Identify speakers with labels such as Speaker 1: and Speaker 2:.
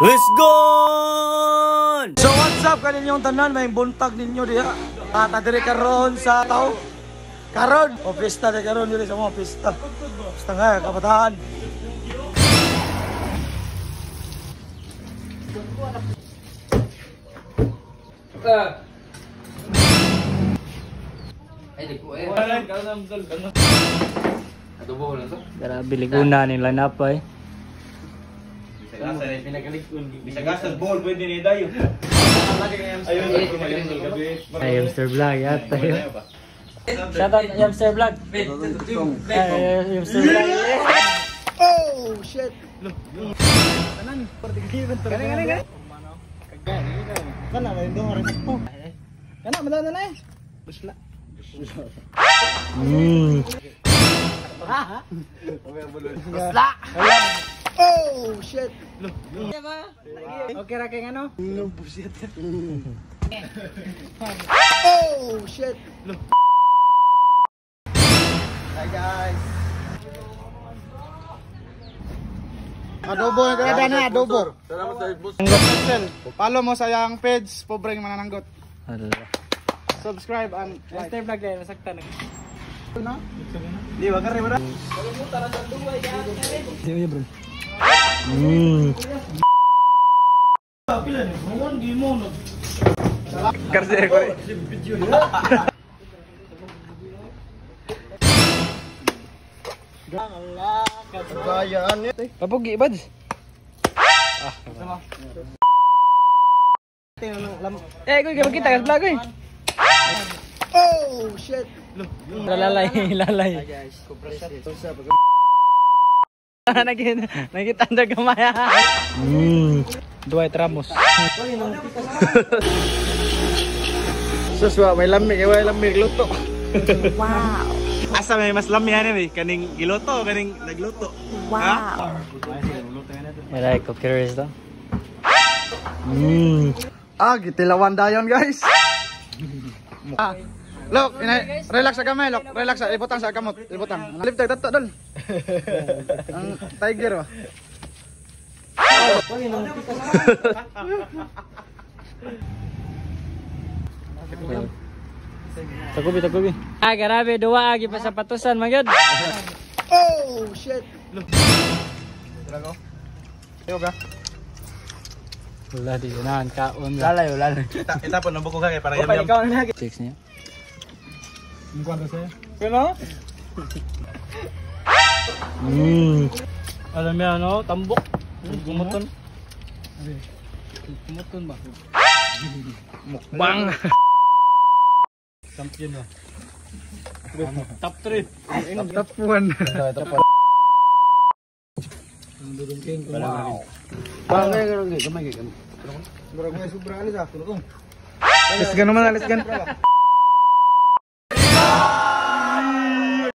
Speaker 1: Let's go!
Speaker 2: So what's up kaninyong tanan, may buntag ninyo diha. Tadiri karon sa tao. Karon, o pista de karon diri sa mga pista. Pista nga kabataan.
Speaker 1: Grabe liguna nila na pa eh.
Speaker 3: Bisa gastos ball pwede ni dayo.
Speaker 1: Ay, Hamster Vlog yata yun. Shout out Hamster Vlog. Hamster Vlog.
Speaker 2: Oh shit. Galing. Kana may dong rin po. Kana madala na eh. Busla. Busla. Oh shit. Okay ra kay ano? No bullshit. Oh shit. Hi guys. Adobo na na adobo. Salamat sa boss. Follow mo sa yang page Pobreng Manananggot. Subscribe and like. Stay vlog din masaktan. No? Di ba kare wala? Kalimutan na sa duway guys. Di bro. Pila ni, mohon di mo no. Kerja ko. Video. Allah, kagayaan ni.
Speaker 1: Papugi bads.
Speaker 2: Sama.
Speaker 1: Gue kita kan vlog eh.
Speaker 2: Oh shit.
Speaker 1: Lalay. Nakita anda gamaya. Dua tramos.
Speaker 2: Suswa may lamig, luto.
Speaker 3: Wow. Asa may mas lamihan ni kaning giluto kaning nagluto.
Speaker 4: Wow.
Speaker 1: May ko curious to.
Speaker 2: Gitilawan dayon guys. Look, relax sa kamay, look. Relax sa ibutang sa kamot, ibutang. Lift tato dol. Ang tiger ba?
Speaker 1: Tagubi. Grabe dua agi pa sa patusan magyud.
Speaker 2: Oh shit. Drago. Yoga.
Speaker 1: Wala di nahan kaon.
Speaker 3: Lalay. Itapon ang buko kay para yam.
Speaker 1: Six niya.
Speaker 2: Enquanto saya.
Speaker 1: Pero? Alam mo ano, tambok. Gumuton. Gumuton ba? Mukbang. Champion ba? Top 3.
Speaker 2: Top 1.
Speaker 1: Wow.
Speaker 2: Kamay. Murag may sobra alis ah. Let's go naman, let's go.